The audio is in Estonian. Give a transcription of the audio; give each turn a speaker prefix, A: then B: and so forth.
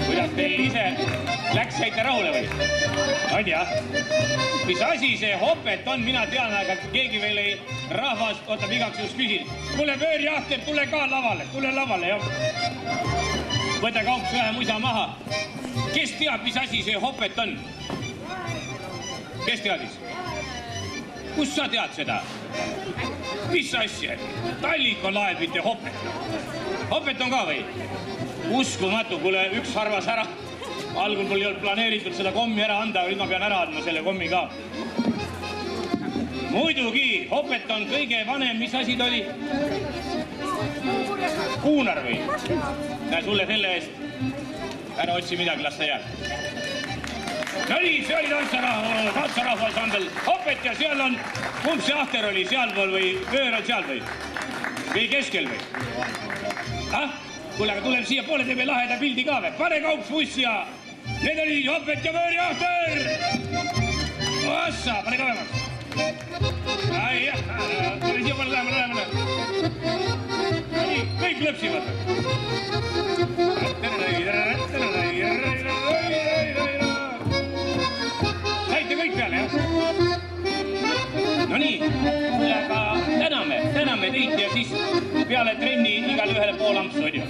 A: Kuidas teil ise läks, jäite rahule või? On jah? Mis asi see hopet on, mina tean, aga keegi veel ei rahvast, ootab igaks juhus küsin. Kuule pöörjahter, tule ka tule lavale, jah. Võta kaups vähe musa maha. Kes teab, mis asi see hopet on? Kes teadis? Kus sa tead seda? Mis asja? Talliko laeb, mitte hopet. Hopet on ka või? Uskumatu, kuule üks arvas ära. Algul mul ei olnud planeeritud seda kommi ära anda, nüüd ma pean ära andma selle kommi ka. Muidugi, hopet on kõige vanem, mis asi ta oli? Kuunar või? Näe sulle selle eest. Ära otsi midagi, las ta jääb. No nii, see oli tantsarahva ansambel hopet ja seal on, kumb see ahter oli sealpool või pöör on seal või keskel või? Kuule, aga tuleme siia poole, teeme laheda pildi ka või? Pane kaups bussi ja need oli hopet ja pöör ja ahter! Ossa, pane kõvemaks! Ai jah, tule siia poole lähemale. Nii, kõik lõpsivad. Saite kõik peale, jah? No nii, aga täname teid ja siis peale trenni igale ühele pool ampsu, on ju?